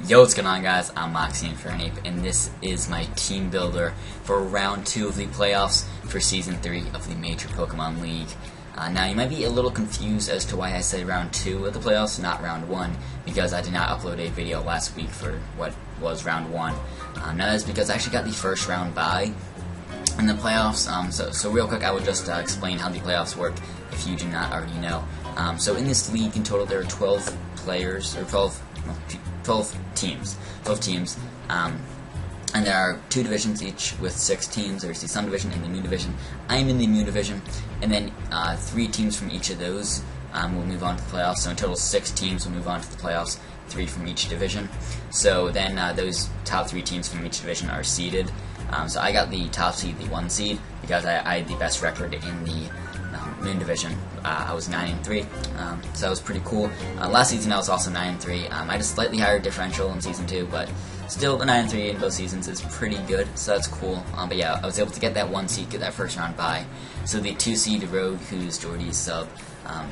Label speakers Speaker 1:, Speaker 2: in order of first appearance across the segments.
Speaker 1: Yo, what's going on, guys? I'm Moxie Infernape, and this is my team builder for round 2 of the playoffs for season 3 of the Major Pokemon League. Now, you might be a little confused as to why I said round 2 of the playoffs, not round 1, because I did not upload a video last week for what was round 1. Now, that's because I actually got the first round bye in the playoffs. So real quick, I will just explain how the playoffs work if you do not already know. So in this league, in total, there are 12 players, or 12 teams, and there are 2 divisions each with 6 teams. There's the Sun Division and the Moon Division. I'm in the Moon Division, and then 3 teams from each of those will move on to the playoffs. So in total, 6 teams will move on to the playoffs, 3 from each division. So then those top 3 teams from each division are seeded. So I got the top seed, the 1 seed, because I had the best record in the Moon Division. I was 9-3, so that was pretty cool. Last season I was also 9-3. I had a slightly higher differential in season 2, but still the 9-3 in both seasons is pretty good, so that's cool. But yeah, I was able to get that 1 seed, get that first round bye. So the 2 seed Rogue, who's Jordy's sub,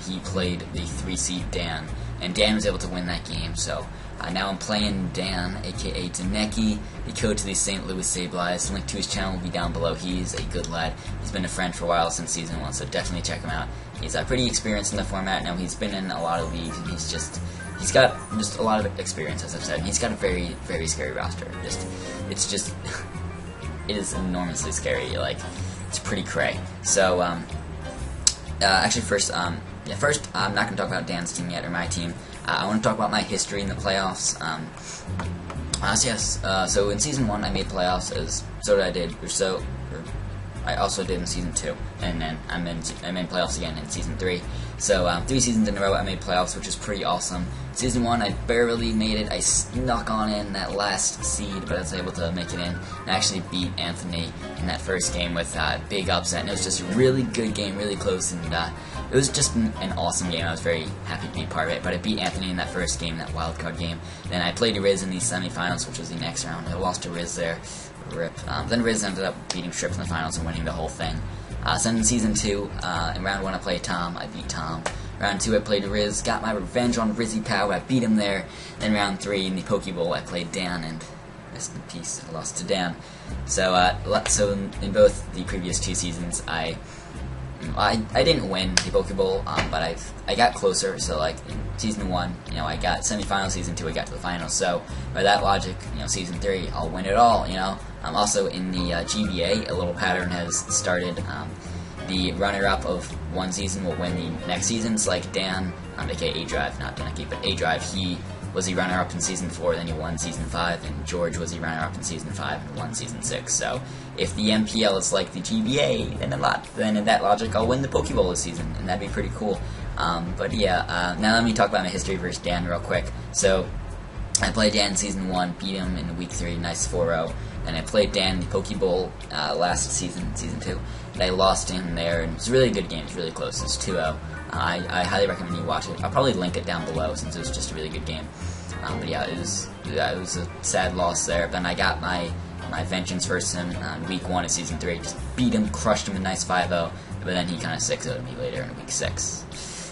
Speaker 1: he played the 3 seed Dan, and Dan was able to win that game. So now I'm playing Dan, aka Daneki, the code to the St. Louis Sableyes. The link to his channel will be down below. He's a good lad. He's been a friend for a while since season 1, so definitely check him out. He's pretty experienced in the format now. He's been in a lot of leagues, and he's got a lot of experience, as I've said. And he's got a very, very scary roster. It is enormously scary. Like, it's pretty cray. So actually, first I'm not going to talk about Dan's team yet, or my team. I want to talk about my history in the playoffs. So in season 1 I made playoffs, I also did in season 2, and then I made playoffs again in season 3. So 3 seasons in a row I made playoffs, which is pretty awesome. Season 1 I barely made it. I snuck on in that last seed, but I was able to make it in and actually beat Anthony in that first game with big upset. And it was just a really good game, really close, and it was just an awesome game. I was very happy to be part of it. But I beat Anthony in that first game, that wildcard game. Then I played Riz in the semifinals, which was the next round. I lost to Riz there. Rip. Then Riz ended up beating Strips in the finals and winning the whole thing. So in season 2, in round 1 I played Tom. I beat Tom. Round 2 I played Riz. Got my revenge on Rizzy Pow. I beat him there. Then round 3 in the Pokeball I played Dan, and rest in peace, I lost to Dan. So in both the previous 2 seasons I didn't win the Pokeball, but I got closer. So like in season 1, I got semifinals. Season 2, I got to the finals. So by that logic, season 3, I'll win it all. Also in the GBA, a little pattern has started. The runner-up of one season will win the next season. It's like Dan, aka A-Drive, not Daneki, but A-Drive. He was the runner-up in season 4, then he won season 5, and George was the runner-up in season 5 and won season 6. So if the MPL is like the GBA, then in that logic, I'll win the Pokeball this season, and that'd be pretty cool. But yeah, now let me talk about my history versus Dan real quick. So I played Dan in season 1, beat him in week 3, nice 4-0. And I played Dan in the Pokeball last season, season 2. And I lost to him there, and it was a really good game. It was really close. It was 2-0. I highly recommend you watch it. I'll probably link it down below since it was just a really good game. But yeah, it was a sad loss there. Then I got my vengeance versus him on week 1 of season 3. Just beat him, crushed him a nice 5-0. But then he kind of 6-0'd me later in week 6,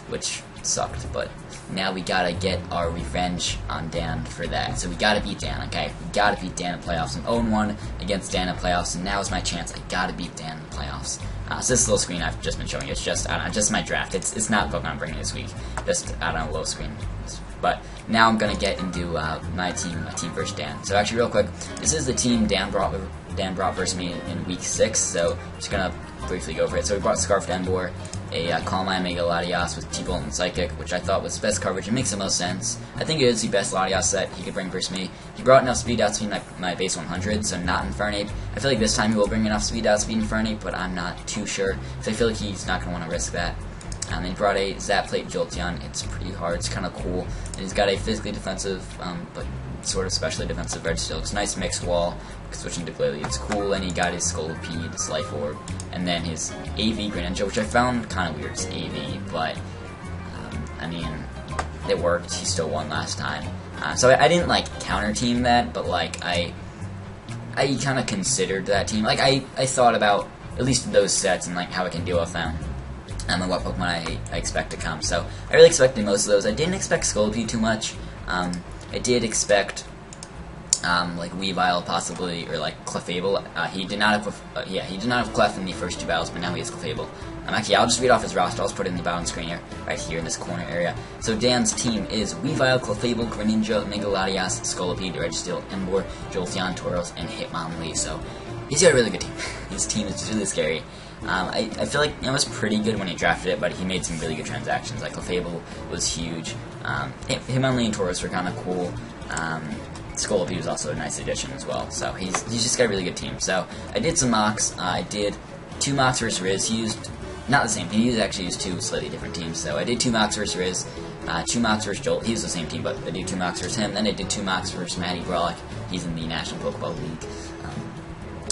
Speaker 1: which sucked. But now we gotta get our revenge on Dan for that. So we gotta beat Dan, okay? We gotta beat Dan in playoffs. I'm 0-1 against Dan in playoffs, and now is my chance. I gotta beat Dan in playoffs. So this little screen I've just been showing you, it's just, just my draft. It's not Pokemon I'm bringing this week. Just, low screen. But now I'm gonna get into my team versus Dan. So actually, real quick, this is the team Dan brought versus me in week 6. So just gonna briefly go over it. So we brought Scarf Denbor, a Calm Eye Mega Latias with T-Bolt and Psychic, which I thought was the best coverage. It makes the most sense. I think it is the best Latias set he could bring versus me. He brought enough speed out to beat my base 100, so not Infernape. I feel like this time he will bring enough speed out to beat Infernape, but I'm not too sure. So I feel like he's not going to want to risk that. And he brought a Zap Plate Jolteon. It's pretty hard. It's kind of cool. And he's got a physically defensive, but sort of specially defensive Registeel. It's a nice mixed wall. Switching to Glalie, it's cool. And he got his Scolipede, his Life Orb, and then his AV Greninja, which I found kind of weird. It's AV, but I mean, it worked. He still won last time. So I didn't like counter team that, but like I kind of considered that team. Like I thought about at least those sets and like how I can deal with them. And what Pokemon I expect to come. So I really expected most of those. I didn't expect Scolipede too much. I did expect like Weavile possibly, or like Clefable. He did not have he did not have Clef in the first 2 battles, but now he has Clefable. Actually, I'll just read off his roster. I'll just put it in the battle screen here, right here in this corner area. So Dan's team is Weavile, Clefable, Greninja, Megaladios, Scolipede, Registeel, Emboar, Jolteon, Tauros, and Hitmonlee. So he's got a really good team. His team is really scary. I feel like it was pretty good when he drafted it, but he made some really good transactions. Like Clefable was huge. Hitmonlee and Tauros were kind of cool. Scolipede was also a nice addition as well. So he's just got a really good team. So I did some mocks. I did 2 mocks versus Riz. He used not the same team. He actually used 2 slightly different teams. So I did 2 mocks versus Riz, 2 mocks versus Jolt. He was the same team, but I did 2 mocks versus him. Then I did 2 mocks versus Matty Brawlick. He's in the National Pokeball League.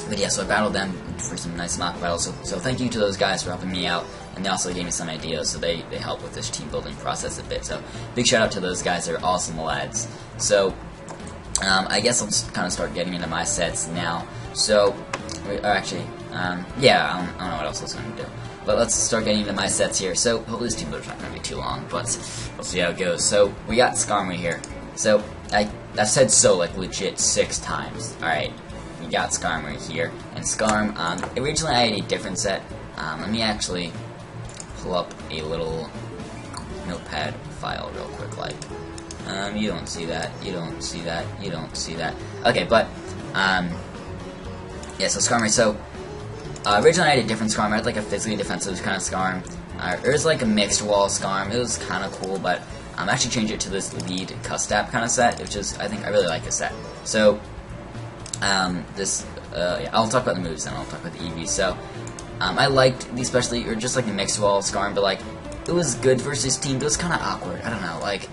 Speaker 1: But yeah, so I battled them for some nice mock battles. So thank you to those guys for helping me out. And they also gave me some ideas, so they help with this team building process a bit. So big shout out to those guys. They're awesome lads. So I guess I'll just kind of start getting into my sets now. So, yeah, I don't know what else I was going to do. But let's start getting into my sets here. So, hopefully this Teambuilder's not going to be too long, but we'll see how it goes. So, we got Skarmory here. So, I've said so, like, legit 6 times. Alright, we got Skarmory here. And Skarm, originally I had a different set. Let me actually pull up a little notepad file real quick, like. You don't see that, you don't see that, you don't see that. Okay, but, yeah, so Skarmory, so, originally I had a different Skarm. I had like a physically defensive kind of Skarm. It was like a mixed wall Skarm. It was kind of cool, but I actually changed it to this lead Custap kind of set, which is, I think, I really like this set. So, yeah, I'll talk about the moves and I'll talk about the EVs. So, I liked the especially, or just like the mixed wall Skarm, but like, it was good versus team, but it was kind of awkward. I don't know, like,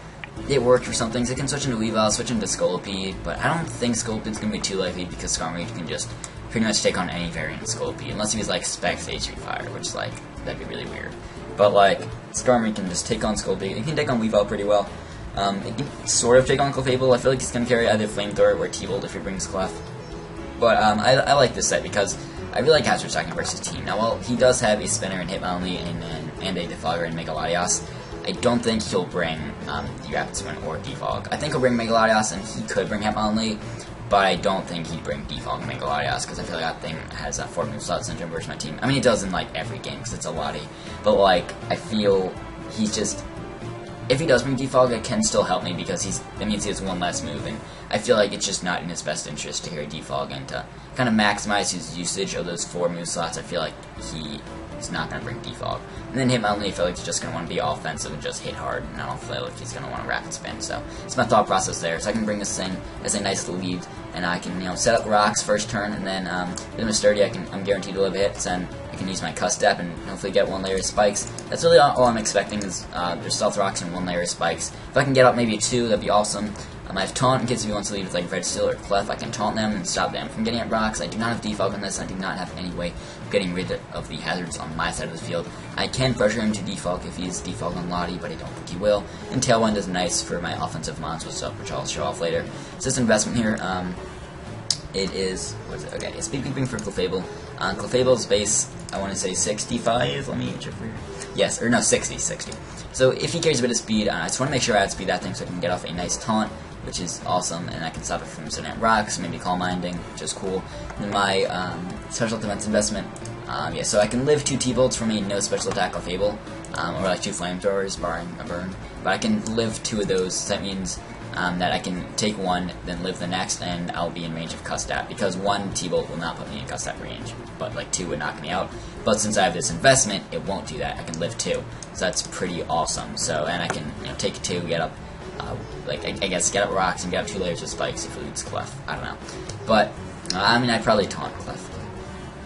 Speaker 1: it worked for some things. It can switch into Weavile, switch into Scolipede, but I don't think Scolipede's going to be too likely because Skarmory can just pretty much take on any variant of Scolipede, unless he was like Specs H3 Fire, which like, that'd be really weird. But like, Skarmory can just take on Scolipede. It can take on Weavile pretty well. It can sort of take on Clefable. I feel like he's going to carry either Flamethrower or T-Bolt if he brings Clef. But I like this set because I really like Hazard Stacking versus team. Now, while he does have a Spinner and Hitmonlee and a Defogger and Megaladios, I don't think he'll bring the Rapid Spin or Defog. I think he'll bring Megaladios, and he could bring Hitmonlee, but I don't think he'd bring Defog and Megaladios, because I feel like that thing has a 4 move slot syndrome versus my team. I mean, it does in, like, every game, because it's a Lottie, but, like, I feel he's just... If he does bring Defog, it can still help me, because that means he has 1 less move, and I feel like it's just not in his best interest to carry Defog, and to kind of maximize his usage of those 4 move slots, I feel like he's not going to bring Defog. And then Hitmonlee, I feel like he's just going to want to be offensive and just hit hard, and I don't feel like he's going to want to rapid spin. So it's my thought process there. So I can bring this thing as a nice lead, and I can, you know, set up rocks first turn, and then with him sturdy, I'm guaranteed to live hits, and I can use my Cuss Step and hopefully get 1 layer of spikes. That's really all I'm expecting is there's stealth rocks and 1 layer of spikes. If I can get up maybe 2, that'd be awesome. I have Taunt in case if he wants to lead with like Registeel or Clef. I can taunt them and stop them from getting at rocks. I do not have Defog on this. I do not have any way of getting rid of the hazards on my side of the field. I can pressure him to Defog if he's Defog on Lottie, but I don't think he will. And Tailwind is nice for my offensive monster stuff, which I'll show off later. So this investment here, it is, what is it? Okay, it's Speed Creeping for Clefable. Clefable's base, I want to say 65. Let me check for you. Yes, or no, 60. So if he carries a bit of speed, I just want to make sure I outspeed that thing so I can get off a nice taunt, which is awesome, and I can stop it from sitting at rocks, maybe Calm Minding, which is cool. And then my special defense investment, yeah, so I can live 2 T-Bolts from a no special attack Clefable, or like 2 Flamethrowers, barring a burn. But I can live 2 of those, so that means that I can take 1, then live the next, and I'll be in range of Cuss Stap, because 1 T-Bolt will not put me in Cuss Stap range, but like 2 would knock me out. But since I have this investment, it won't do that. I can live 2, so that's pretty awesome. So, and I can, you know, take 2, get up, like, I guess get up rocks and get up 2 layers of spikes if it leads Clef. I don't know. But, I mean, I'd probably taunt Clef.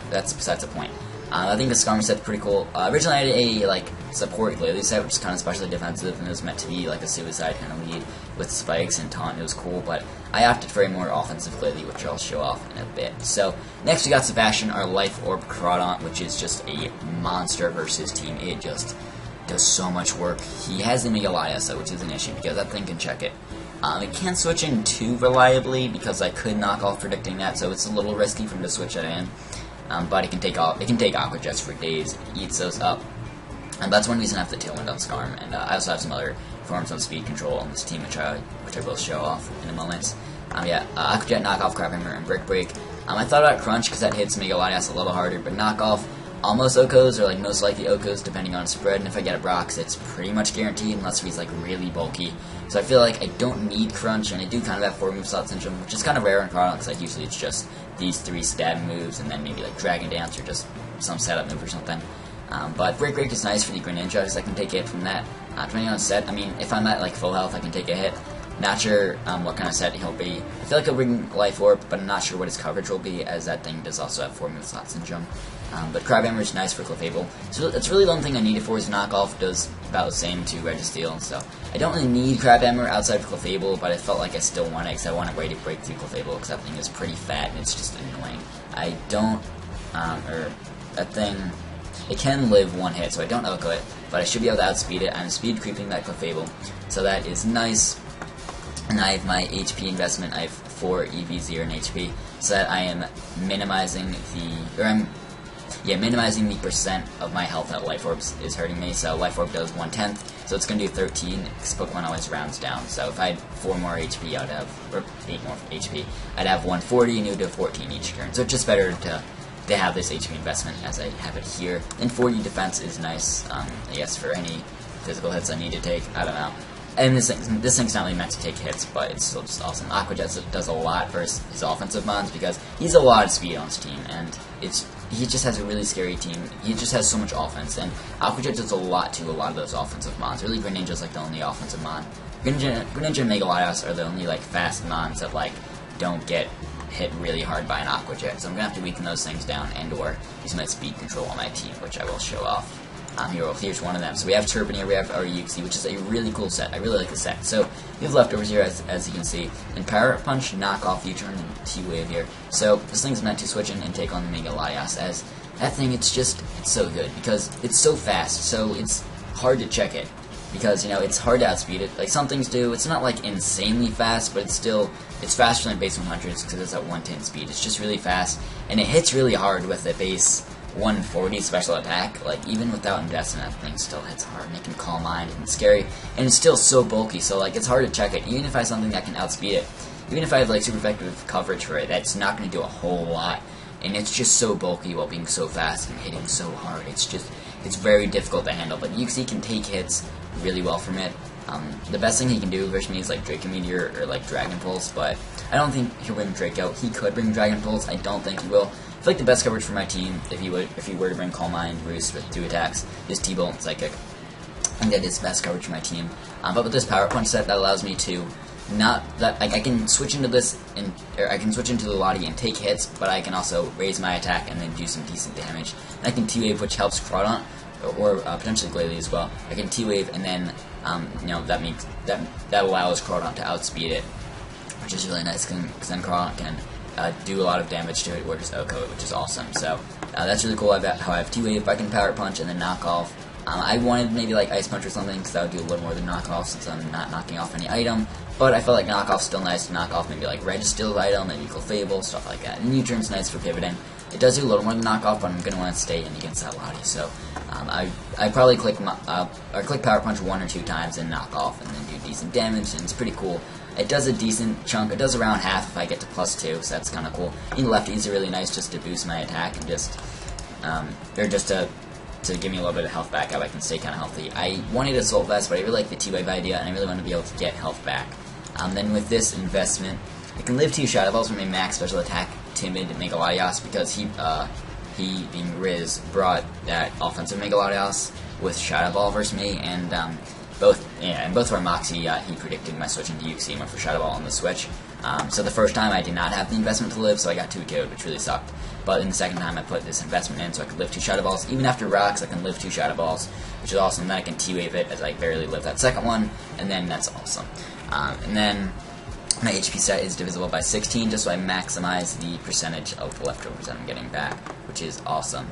Speaker 1: That's besides the point. I think the Skarmory set's pretty cool. Originally I had a, like, support Glalie set, which is kind of specially defensive, and it was meant to be, like, a suicide kind of lead with spikes and taunt. It was cool, but I opted for a more offensive Glalie, which I'll show off in a bit. So, next we got Sebastian, our Life Orb Crawdaunt, which is just a monster versus team. It just does so much work. He has the Megaladios, which is an issue, because that thing can check it. It can't switch in too reliably, because I could knock off predicting that, so it's a little risky for him to switch that in. But it can take Aqua Jets for days. It eats those up. And that's one reason I have the Tailwind on Skarm. And I also have some other forms of speed control on this team, which I will show off in a moment. Aquajet, Knockoff, Crab Hammer, and Brick Break. I thought about Crunch because that hits Mega Latias a little harder, but Knockoff, almost Okos, or like most likely Okos, depending on spread, and if I get a Brox, it's pretty much guaranteed, unless he's like really bulky. So I feel like I don't need Crunch, and I do kind of have 4 move slot syndrome, which is kind of rare in Crawdon, because like usually it's just these 3 stab moves, and then maybe like Dragon Dance, or just some setup move or something. But Break Break is nice for the Greninja, because I can take a hit from that. Depending on set, I mean, if I'm at like full health, I can take a hit. Not sure what kind of set he'll be. I feel like he'll bring Life Orb, but I'm not sure what his coverage will be, as that thing does also have 4 move slot syndrome. But Crabhammer is nice for Clefable. So it's really the only thing I need it for is Knockoff. Does about the same to Registeel, so I don't really need Crabhammer outside of Clefable, but I felt like I still want it because I want a way to break through Clefable, because that thing is pretty fat and it's just annoying. I don't, that thing, it can live 1 hit, so I don't Oko it, but I should be able to outspeed it. I'm speed creeping that Clefable, so that is nice. And I have my HP investment. I have 4 EV0 in HP, so that I am minimizing minimizing the percent of my health that Life Orbs is hurting me. So Life Orb does 1/10, so it's going to do 13, because Pokemon always rounds down. So if I had 4 more HP, I'd have, or 8 more HP, I'd have 140, and it would do 14 each turn. So it's just better to have this HP investment as I have it here. And 40 defense is nice, I guess, for any physical hits I need to take. I don't know. And this thing's not really meant to take hits, but it's still just awesome. Aquajet does a lot for his offensive mons, because he's a lot of speed on his team, and he just has a really scary team. He just has so much offense, and Aquajet does a lot to a lot of those offensive mons. Really, Greninja's like the only offensive mon. Greninja and Mega Latias are the only like fast mons that like don't get hit really hard by an Aquajet. So I'm gonna have to weaken those things down and/or use my speed control on my team, which I will show off. Here's one of them. So we have Turban here, we have our Uxie, which is a really cool set. I really like the set. So we have leftovers here, as you can see. And Power Punch, Knockoff, U-Turn, and T-Wave here. So this thing's meant to switch in and take on the Mega Latias, as that thing, it's so good, because it's so fast, so it's hard to check it. Because, you know, it's hard to outspeed it. Like some things do, it's not like insanely fast, but it's faster than base 100s, because it's at 110 speed. It's just really fast, and it hits really hard with a base 140 special attack. Like, even without investment, that thing still hits hard, making Calm Mind and scary, and it's still so bulky, so like it's hard to check it. Even if I have something that can outspeed it, even if I have like super effective coverage for it, that's not going to do a whole lot, and it's just so bulky while being so fast and hitting so hard. It's very difficult to handle, but Uxie can take hits really well from it. The best thing he can do versus me is like Draco Meteor or like Dragon Pulse, but I don't think he'll bring Draco. He could bring Dragon Pulse. I don't think he will. I feel like the best coverage for my team, if he were to bring Calm Mind, Roost with 2 attacks, is T-Bolt and Psychic. I think that is best coverage for my team. But with this Power Punch set, that allows me to I can switch into this, or I can switch into the Lottie and take hits, but I can also raise my attack and then do some decent damage. And I can T-Wave, which helps Crawdon, or potentially Glalie as well. I can T-Wave, and then you know, that allows Crawdon to outspeed it, which is really nice, because then Crawdon can do a lot of damage to it, or just Oko it, which is awesome. So that's really cool. How I have T-Wave, I can Power Punch and then knock off. I wanted maybe like Ice Punch or something, because that would do a little more than knock off, since I'm not knocking off any item. But I felt like Knockoff's still nice to knock off, maybe like Registeel's item, maybe Clefable, stuff like that. And U-Turn's nice for pivoting. It does do a little more than knockoff, but I'm going to want to stay in against that Lottie. So I probably click Power Punch 1 or 2 times and knock off, and then do decent damage, and it's pretty cool. It does a decent chunk. It does around half if I get to +2, so that's kind of cool. And lefties are really nice just to boost my attack and just to give me a little bit of health back, how I can stay kind of healthy. I wanted Assault Vest, but I really like the T-Wave idea, and I really want to be able to get health back. Then with this investment, I can live 2 Shadow Balls from a max special attack, Timid Mega Latias, because he being Riz, brought that offensive Mega Latias with Shadow Ball versus me, and both of our Moxie, he predicted my switch into Uxie and went for Shadow Ball on the switch. So the first time I did not have the investment to live, so I got 2 KO'd, which really sucked. But in the second time I put this investment in, so I could live 2 Shadow Balls. Even after rocks, I can live 2 Shadow Balls, which is awesome. Then I can T-Wave it, as I barely live that second one, and then that's awesome. And then my HP set is divisible by 16, just so I maximize the percentage of the leftovers that I'm getting back, which is awesome.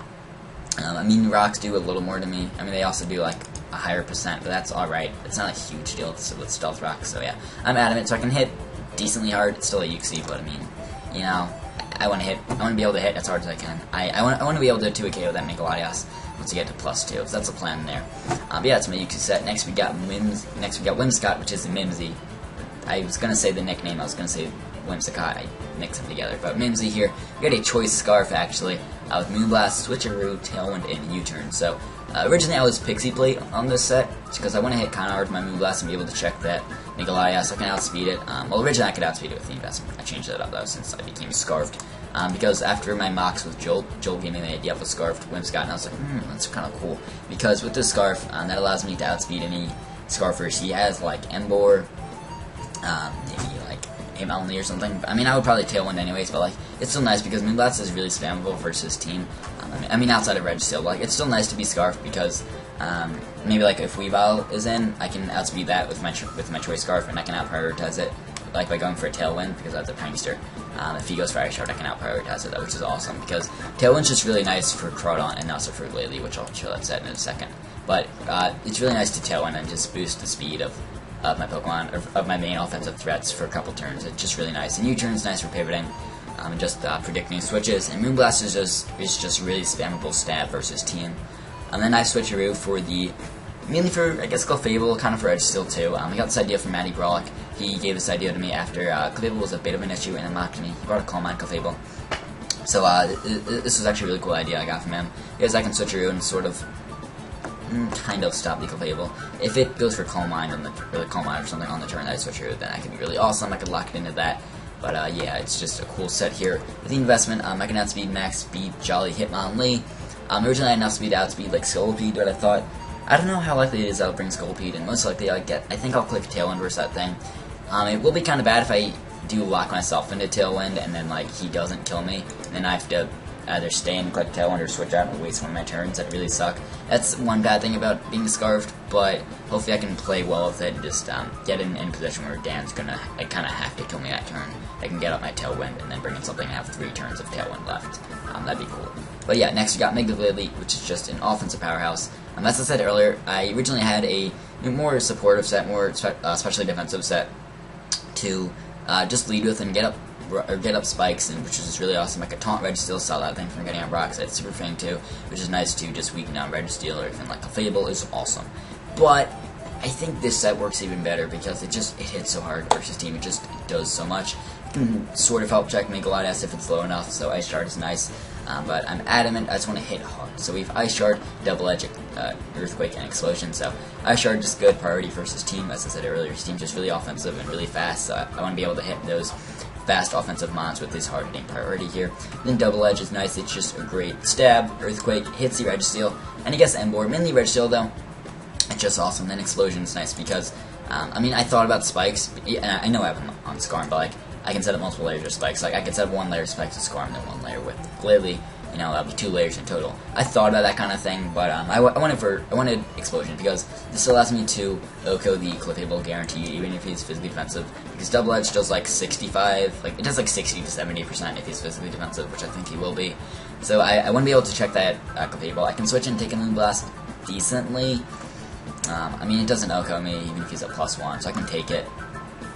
Speaker 1: I mean, rocks do a little more to me. I mean, they also do like a higher percent, but that's alright. It's not a huge deal with Stealth Rocks, so yeah. I'm adamant, so I can hit decently hard. It's still a Uxie, but I mean, you know, I want to be able to hit as hard as I can. I want to be able to 2 KO that Mega Latias once you get to +2, so that's the plan there. But yeah, it's my Uxie set. Next we got Whimsicott, which is the Mimsy. I was gonna say the nickname, I was gonna say Whimsicott, I mixed them together. But Mimsy here, we got a choice scarf actually, with Moonblast, Switcheroo, Tailwind, and U-turn. So originally I was Pixie Plate on this set, because I want to hit kind of hard with my Moonblast and be able to check that, make a lot of so I can outspeed it. Well, originally I could outspeed it with the investment. I changed that up though since I became Scarfed. Because after my mocks with Jolt gave me the idea of a Scarfed Whimsicott, and I was like, that's kind of cool. Because with this scarf, that allows me to outspeed any Scarfers. He has like Embor, maybe like only or something. I mean, I would probably Tailwind anyways, but like it's still nice because Moonblast is really spammable versus team. I mean, outside of Registeel, like it's still nice to be Scarfed because maybe like if Weavile is in, I can outspeed that with my choice scarf, and I can outprioritize it like by going for a Tailwind because that's a prankster. If he goes for Ice Shard, I can outprioritize it, which is awesome because Tailwind's just really nice for Crawdaunt and also for Glalie, which I'll show that set in a second. But it's really nice to Tailwind and just boost the speed of my Pokemon, or of my main offensive threats for a couple turns. It's just really nice. And U-turn's nice for pivoting, and just predicting switches. And Moonblast is just really spammable stab versus team. And then I Switcheroo for mainly for, I guess, Clefable, kind of for Registeel too. I got this idea from Matty Brawlick. He gave this idea to me after Clefable was a bit of an issue in unlocked me. He brought a Calm Mind Clefable. So this was actually a really cool idea I got from him, because I can Switcheroo and sort of kind of stop the Clefable. If it goes for Calm Mind or Calm Mind or something on the turn that I Switcheroo, then that could be really awesome. I could lock it into that. But yeah, it's just a cool set here. With the investment, I can outspeed, max speed, Jolly, Hitmonlee. Originally I had enough speed to outspeed like Scolipede, but I thought, I don't know how likely it is I'll bring Scolipede, and most likely I think I'll click Tailwind versus that thing. It will be kind of bad if I do lock myself into Tailwind and then like he doesn't kill me, and then I have to either stay and click Tailwind or switch out and waste one of my turns. That really suck. That's one bad thing about being Scarfed, but hopefully I can play well with it and just get in a position where Dan's gonna kind of have to kill me that turn. I can get up my Tailwind and then bring in something and have 3 turns of Tailwind left. That'd be cool. But yeah, next we got Mega Glalie, which is just an offensive powerhouse. As I said earlier, I originally had a more supportive set, more especially defensive set to just lead with and get up spikes, and which is really awesome. I could taunt Registeel, stop that thing from getting up rocks. It's Super Fang too, which is nice to just weaken down Registeel, or even like a Fable is awesome. But I think this set works even better because it hits so hard versus team. It just does so much. It can sort of help check Megalodias if it's low enough, so Ice Shard is nice. But I'm adamant, I just want to hit hard. So we have Ice Shard, Double Edge, Earthquake, and Explosion. So Ice Shard is good priority versus team. As I said earlier, his team's just really offensive and really fast, so I want to be able to hit those fast offensive mons with his hard hitting priority here. Then Double Edge is nice, it's just a great stab. Earthquake hits the Registeel, and he gets Embor. Mainly Registeel though, it's just awesome. Then Explosion is nice because, I mean, I thought about spikes, and I know I have them on Scarm, but like, I can set up multiple layers of spikes. Like, I could set up 1 layer of spikes with Scarm, then 1 layer with Glalie. You know, that'll be 2 layers in total. I thought about that kind of thing, but I wanted Explosion because this allows me to OHKO the Clefable guaranteed, even if he's physically defensive. Because Double Edge does like 65, like it does like 60 to 70% if he's physically defensive, which I think he will be. So I want to be able to check that Clefable. I can switch and take a Moonblast decently. I mean, it doesn't OHKO me even if he's at +1, so I can take it.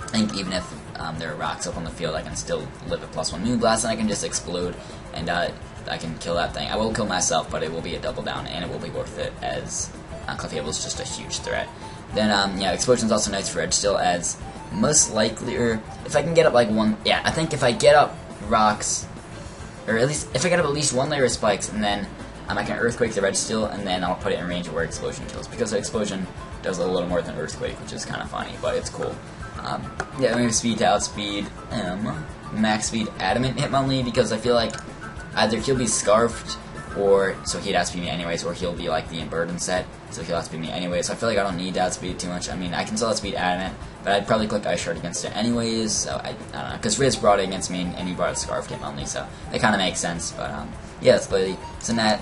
Speaker 1: I think even if there are rocks up on the field, I can still live at +1 Moonblast, and I can just explode, and I can kill that thing. I will kill myself, but it will be a double down, and it will be worth it, as Clefable is just a huge threat. Then, yeah, Explosion's also nice for Registeel, as most likely, or if I can get up like I think if I get up rocks, or at least, if I get up at least 1 layer of spikes, and then I can Earthquake the Registeel, and then I'll put it in range of where Explosion kills, because Explosion does a little more than Earthquake, which is kind of funny, but it's cool. Yeah, we have speed to outspeed max speed Adamant Hitmonlee, because I feel like either he'll be Scarfed, or so he'd outspeed me anyways, or he'll be like the Unburdened set, so he'll outspeed me anyways. So I feel like I don't need to outspeed too much. I mean, I can still outspeed Adamant, but I'd probably click Ice Shard against it anyways, so I don't know, because Riz brought it against me, and he brought a Scarfed Hitmonlee, so it kind of makes sense, but yeah, that's Glalie.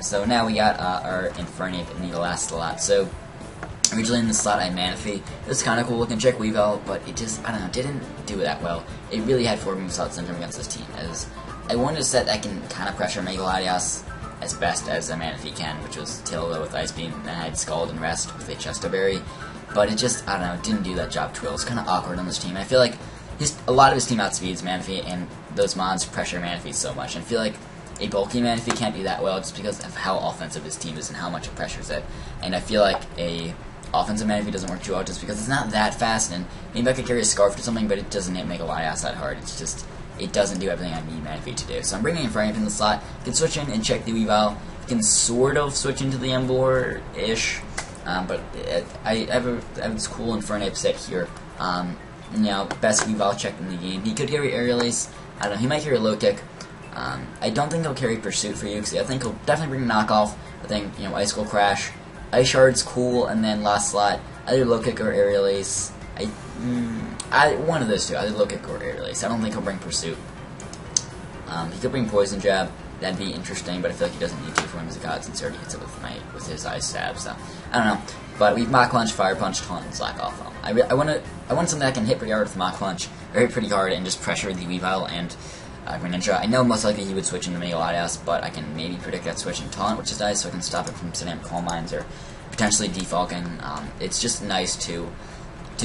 Speaker 1: So now we got our Infernape and Needle Lot. So originally in the slot I had Manaphy. It was kind of cool looking check Weavile, but it just, I don't know, didn't do that well. It really had 4 moveset syndrome against this team, as I wanted a set that can kind of pressure Megalodias as best as a Manaphy can, which was Tilda with Ice Beam, and I had Scald and Rest with a Chesto Berry, but it just, I don't know, didn't do that job Twill. It's kind of awkward on this team. I feel like a lot of his team outspeeds Manaphy, and those mods pressure Manaphy so much, and I feel like a bulky Manaphy can't do that well just because of how offensive his team is and how much it pressures it, and I feel like a offensive mana doesn't work too well just because it's not that fast, and maybe I could carry a Scarf or something, but it doesn't make a Latias that hard. It's just, it doesn't do everything I need mana to do. So I'm bringing in Frame in the slot. You can switch in and check the Weavile. You can sort of switch into the Emboar-ish, but I have this cool Infernape set here. You know, best Weavile check in the game. He could carry Aerial Ace. I don't know, he might carry Logitech. I don't think he'll carry Pursuit for you, because I think he'll definitely bring Knockoff. I think, you know, Icicle Crash. Ice Shard's cool, and then last slot, either Logitech or Aerial Ace. One of those two, either Logitech or Aerial Ace. I don't think he'll bring Pursuit. He could bring Poison Jab. That'd be interesting, but I feel like he doesn't need to for him as a god, since he already hits it with his Ice Stab. So I don't know. But we've Mach Punch, Fire Punch, Taunt, and Slack Off. I want something that can hit pretty hard with Mach Punch, or hit pretty hard, and just pressure the Weavile and Greninja. I know most likely he would switch into Mega Latias, but I can maybe predict that switch in Taunt, which is nice, so I can stop it from sitting up Calm Minds or potentially defalking. It's just nice to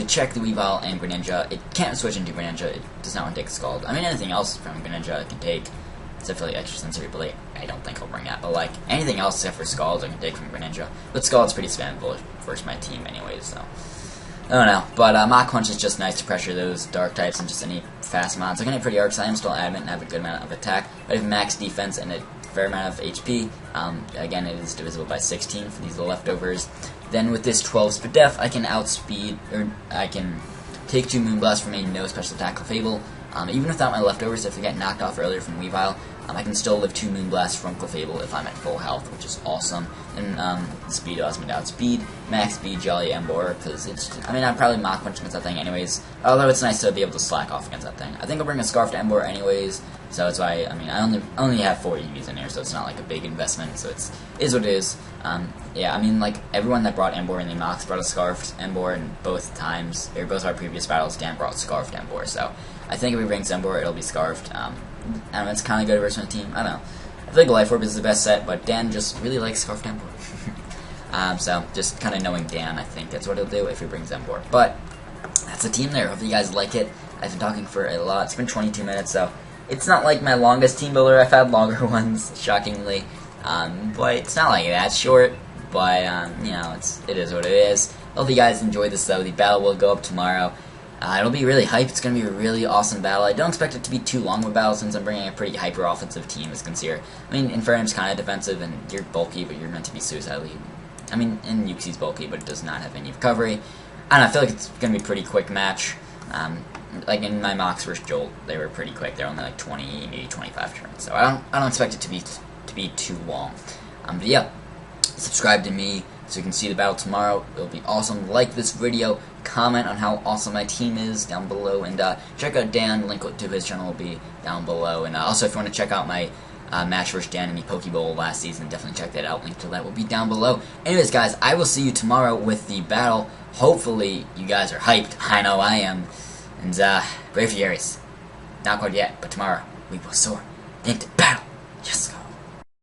Speaker 1: check the Weavile and Greninja. It can't switch into Greninja. It does not want to take Scald. I mean, anything else from Greninja it can take, except for like Extra Sensory Blade. I don't think he'll bring that, but like anything else except for Scald I can take from Greninja. But Scald's pretty spammable versus my team anyways, so I don't know. But Mach Punch is just nice to pressure those Dark types and just any fast mons. I can hit pretty hard, so I am still adamant and have a good amount of attack. But I have max defense and a fair amount of HP. Again, it is divisible by 16 for these leftovers. Then with this 12 speed def, I can outspeed, or I can take 2 Moonblast from a no special attack Clefable. Even without my leftovers, if I get knocked off earlier from Weavile, I can still live 2 Moonblasts from Clefable if I'm at full health, which is awesome. And speed allows me to outspeed, max speed Jolly Emboar, because it's, I mean, I'd probably Mach Punch against that thing anyways, although it's nice to be able to slack off against that thing. I think I'll bring a Scarfed Emboar anyways, so that's why, I mean, I only have 4 EVs in here, so it's not like a big investment, so it is what it is. Yeah, I mean, like, everyone that brought Emboar in the Mox brought a Scarfed Emboar, and both times, or both our previous battles, Dan brought Scarfed Emboar, so I think if we bring Emboar, it'll be Scarfed. I don't know, it's kind of good versus my team, I don't know. I feel like Lifework is the best set, but Dan just really likes Scarfed Emboar. So, just kind of knowing Dan, I think that's what he'll do if he brings Emboar. But, that's the team there. Hopefully you guys like it. I've been talking for a lot. It's been 22 minutes, so it's not like my longest team builder. I've had longer ones, shockingly. But it's not like that short. But, you know, it is what it is. Hope you guys enjoyed this, though. The battle will go up tomorrow. It'll be really hype. It's going to be a really awesome battle. I don't expect it to be too long of a battle since I'm bringing a pretty hyper-offensive team as Conceer. I mean, Infernape's kind of defensive, and you're bulky, but you're meant to be suicidally. I mean, and Yuxi's bulky, but it does not have any recovery. I don't know, I feel like it's going to be a pretty quick match. Like in my Mox vs. Jolt, they were pretty quick. They're only like 20, maybe 25 turns. So I don't expect it to be too long. But yeah, subscribe to me so you can see the battle tomorrow. It'll be awesome. Like this video, comment on how awesome my team is down below, and check out Dan. Link to his channel will be down below. And also, if you want to check out my match versus Dan in the Pokeball last season, definitely check that out. Link to that will be down below. Anyways, guys, I will see you tomorrow with the battle. Hopefully, you guys are hyped. I know I am. And brave Furious. Not quite yet, but tomorrow we will soar into battle. Yes, go.